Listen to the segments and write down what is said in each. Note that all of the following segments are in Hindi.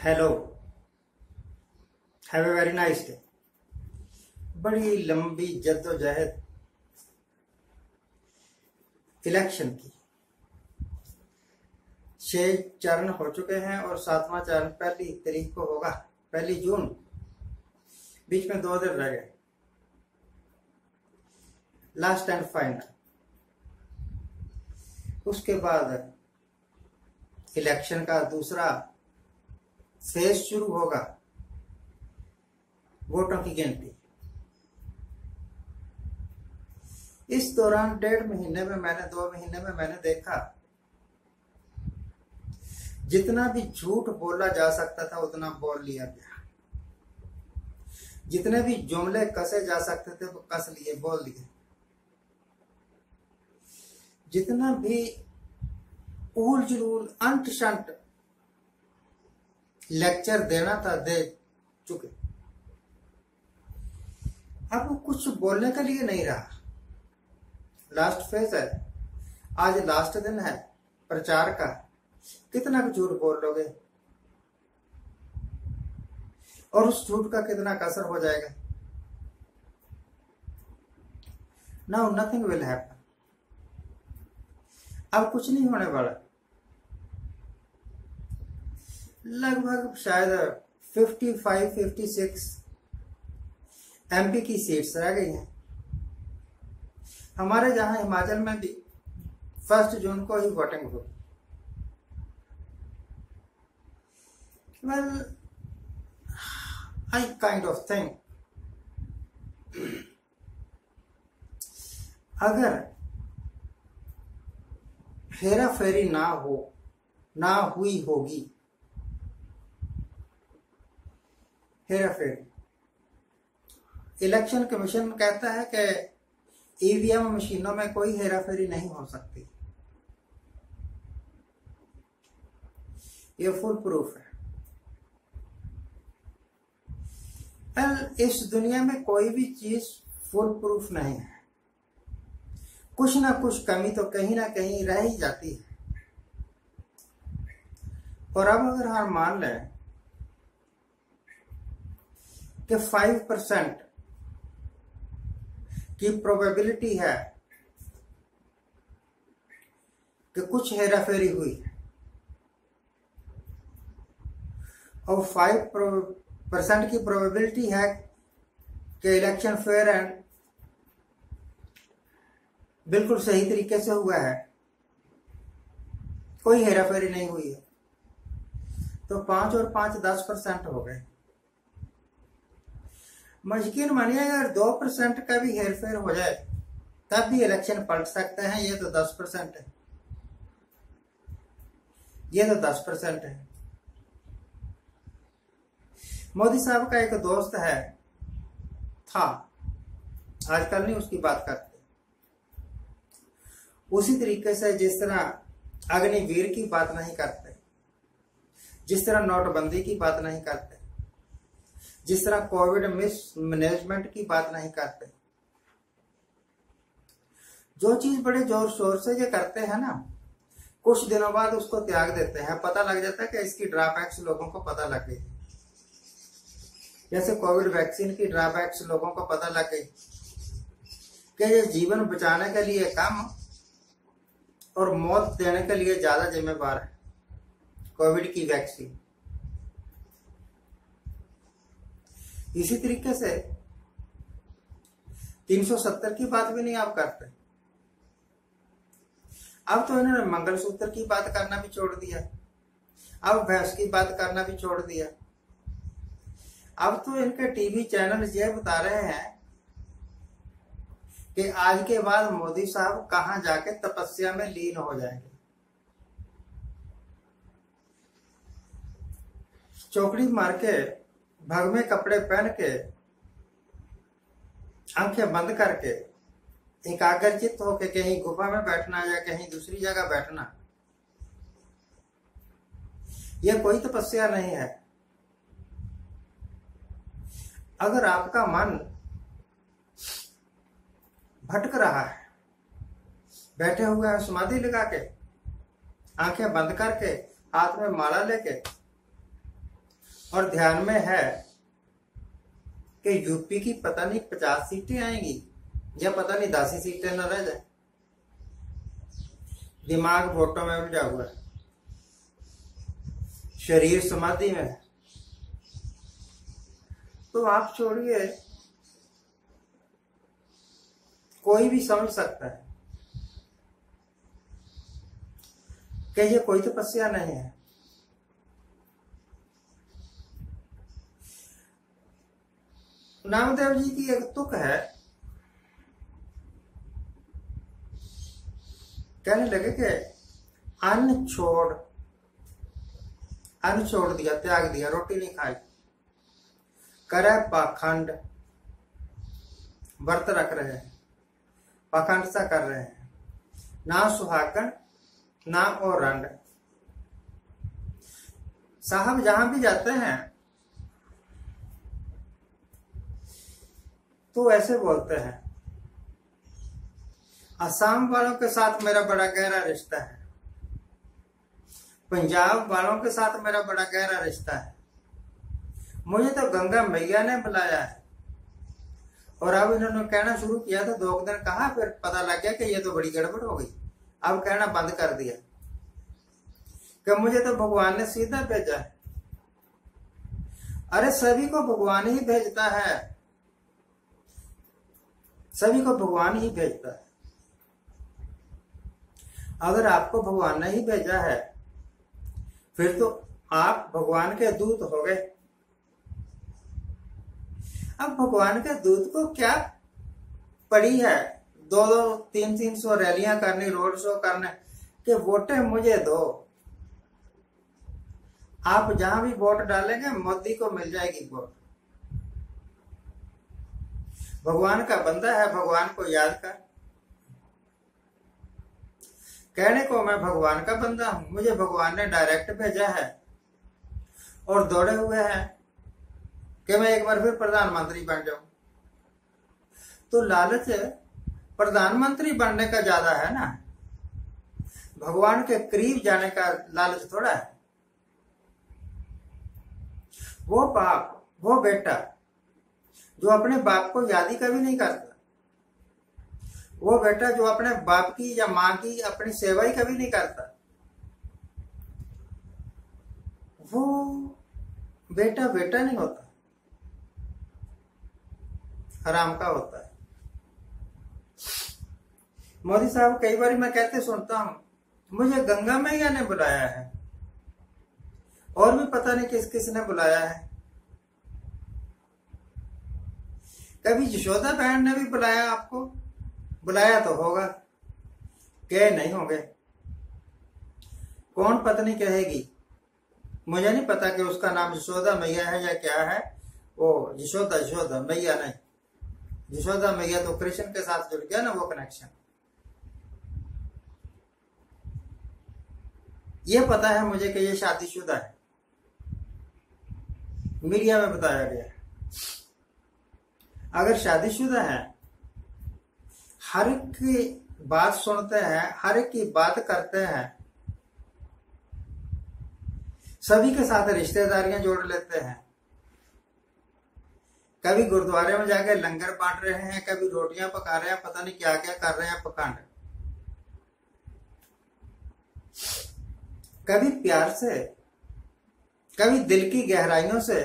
Hello, have a very nice day. बड़ी लंबी जद्दोजहद इलेक्शन की 6 चरण हो चुके हैं और 7वां चरण 1 तारीख को होगा, 1 जून। बीच में 2 दिन रह गए, लास्ट एंड फाइनल। उसके बाद इलेक्शन का दूसरा फेज शुरू होगा, वोटों की गिनती। इस दौरान 1.5 महीने में 2 महीने में मैंने देखा, जितना भी झूठ बोला जा सकता था उतना बोल लिया गया, जितने भी जुमले कसे जा सकते थे वो कस लिए, बोल दिए। जितना भी ऊल जुलूल अंट शंट लेक्चर देना था दे चुके। अब कुछ बोलने के लिए नहीं रहा। लास्ट फेज है, आज लास्ट दिन है प्रचार का। कितना झूठ बोल लोगे और उस झूठ का कितना असर हो जाएगा? Now nothing will happen. अब कुछ नहीं होने वाला। लगभग शायद 55-56 एमपी की सीट्स रह गई हैं। हमारे जहां हिमाचल में भी 1 जून को ही वोटिंग होगी। Well, I kind of think अगर हेरा फेरी ना हुई होगी, हेरा फेरी। इलेक्शन कमीशन कहता है कि ईवीएम मशीनों में कोई हेरा फेरी नहीं हो सकती। ये फुल प्रूफ है। इस दुनिया में कोई भी चीज फुल प्रूफ नहीं है। कुछ ना कुछ कमी तो कहीं ना कहीं रह ही जाती है। और अब अगर हम मान लें कि 5% की प्रोबेबिलिटी है कि कुछ हेराफेरी हुई और 5% की प्रोबेबिलिटी है कि इलेक्शन फेयर एंड बिल्कुल सही तरीके से हुआ है, कोई हेराफेरी नहीं हुई है, तो 5 और 5 10% हो गए। यकीन मानिए अगर 2% का भी हेरफेर हो जाए तब भी इलेक्शन पलट सकते हैं। ये तो 10% है, ये तो 10% है। मोदी साहब का एक दोस्त था, आजकल नहीं उसकी बात करते। उसी तरीके से जिस तरह अग्निवीर की बात नहीं करते, जिस तरह नोटबंदी की बात नहीं करते, जिस तरह कोविड मिसमैनेजमेंट की बात नहीं करते, जो चीज बड़े जोर शोर से ये करते हैं ना, कुछ दिनों बाद उसको त्याग देते हैं। पता लग जाता है कि इसकी ड्रॉबैक्स लोगों को पता लग गई। जैसे कोविड वैक्सीन की ड्रॉबैक्स लोगों को पता लग गई कि ये जीवन बचाने के लिए कम और मौत देने के लिए ज्यादा जिम्मेवार है कोविड की वैक्सीन। इसी तरीके से 370 की बात भी नहीं आप करते। अब तो इन्होंने मंगलसूत्र की बात करना भी छोड़ दिया, अब भैंस की बात करना भी छोड़ दिया। अब तो इनके टीवी चैनल ये बता रहे हैं कि आज के बाद मोदी साहब कहां जाके तपस्या में लीन हो जाएंगे। चौकड़ी मार के, भगवे कपड़े पहन के, आंखें बंद करके, एकाग्रचित होके कहीं गुफा में बैठना या कहीं दूसरी जगह बैठना, यह कोई तपस्या नहीं है। अगर आपका मन भटक रहा है, बैठे हुए हैं समाधि लगा के, आंखें बंद करके, हाथ में माला लेके, और ध्यान में है कि यूपी की पता नहीं 50 सीटें आएंगी या पता नहीं 10 ही सीटें न रह जाए। दिमाग वोटों में उलझा हुआ है, शरीर समाधि में है। तो आप छोड़िए, कोई भी समझ सकता है कि ये कोई तपस्या नहीं है। नामदेव जी की एक तुक है, कहने लगे कि अन्न छोड़ दिया, त्याग दिया, रोटी नहीं खाई, करे पाखंड, व्रत रख रहे हैं, पाखंड सा कर रहे हैं, ना सुहागन ना और रंड। साहब जहां भी जाते हैं तो ऐसे बोलते हैं, असम वालों के साथ मेरा बड़ा गहरा रिश्ता है, पंजाब वालों के साथ मेरा बड़ा गहरा रिश्ता है, मुझे तो गंगा मैया ने बुलाया है। और अब इन्होंने कहना शुरू किया तो 2 दिन कहा, फिर पता लग गया कि ये तो बड़ी गड़बड़ हो गई। अब कहना बंद कर दिया कि मुझे तो भगवान ने सीधा भेजा है। अरे सभी को भगवान ही भेजता है, सभी को भगवान ही भेजता है। अगर आपको भगवान ने ही भेजा है फिर तो आप भगवान के दूत हो गए। अब भगवान के दूत को क्या पड़ी है 200-300 रैलियां करनी, रोड शो करने कि वोटें मुझे दो। आप जहां भी वोट डालेंगे मोदी को मिल जाएगी वोट। भगवान का बंदा है, भगवान को याद कर। कहने को मैं भगवान का बंदा हूं, मुझे भगवान ने डायरेक्ट भेजा है और दौड़े हुए हैं कि मैं एक बार फिर प्रधानमंत्री बन जाऊं। तो लालच प्रधानमंत्री बनने का ज्यादा है ना, भगवान के करीब जाने का लालच थोड़ा है। वो बाप, वो बेटा जो अपने बाप को याद ही कभी नहीं करता, वो बेटा जो अपने बाप की या मां की अपनी सेवा ही कभी नहीं करता, वो बेटा बेटा नहीं होता, हराम का होता है। मोदी साहब कई बार मैं कहते सुनता हूं, मुझे गंगा मैया ने बुलाया है, और भी पता नहीं किस किस ने बुलाया है। कभी यशोदा बहन ने भी बुलाया आपको? बुलाया तो होगा, कह नहीं होंगे। कौन पत्नी कहेगी? मुझे नहीं पता कि उसका नाम यशोदा मैया है या क्या है। वो यशोदा मैया नहीं, यशोदा मैया तो कृष्ण के साथ जुड़ गया ना वो कनेक्शन। ये पता है मुझे कि ये शादीशुदा है, मीडिया में बताया गया है। अगर शादीशुदा है, हर एक की बात सुनते हैं, हर एक की बात करते हैं, सभी के साथ रिश्तेदारियां जोड़ लेते हैं, कभी गुरुद्वारे में जाके लंगर बांट रहे हैं, कभी रोटियां पका रहे हैं, पता नहीं क्या क्या कर रहे हैं पकांड। कभी प्यार से, कभी दिल की गहराइयों से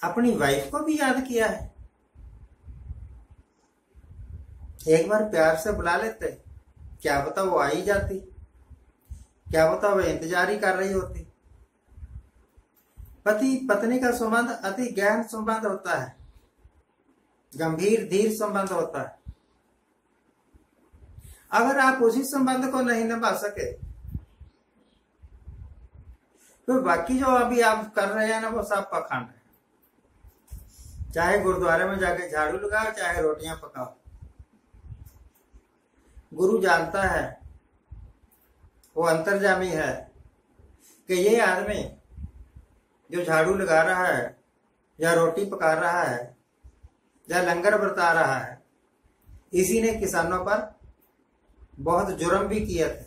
अपनी वाइफ को भी याद किया है। एक बार प्यार से बुला लेते, क्या पता वो आ ही जाती, क्या पता वो इंतजार ही कर रही होती। पति पत्नी का संबंध अति गहन संबंध होता है, गंभीर धीर संबंध होता है। अगर आप उसी संबंध को नहीं निभा सके तो बाकी जो अभी आप कर रहे हैं ना वो सब पाखंड है। चाहे गुरुद्वारे में जाके झाड़ू लगाओ, चाहे रोटियां पकाओ, गुरु जानता है, वो अंतर्जामी है कि ये आदमी जो झाड़ू लगा रहा है या रोटी पका रहा है या लंगर बरता रहा है, इसी ने किसानों पर बहुत जुर्म भी किए थे।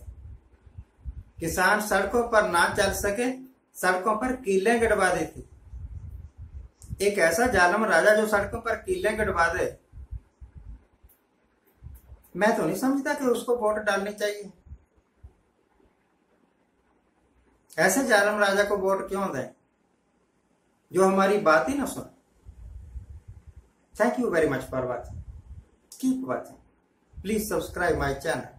किसान सड़कों पर ना चल सके, सड़कों पर कीलें गिरवा दी थी। एक ऐसा जालिम राजा जो सड़कों पर कीलें गिरवा दे, मैं तो नहीं समझता कि उसको वोट डालनी चाहिए। ऐसे जालिम राजा को वोट क्यों दें जो हमारी बात ही ना सुने। Thank you very much for watching. Keep watching. Please subscribe my channel.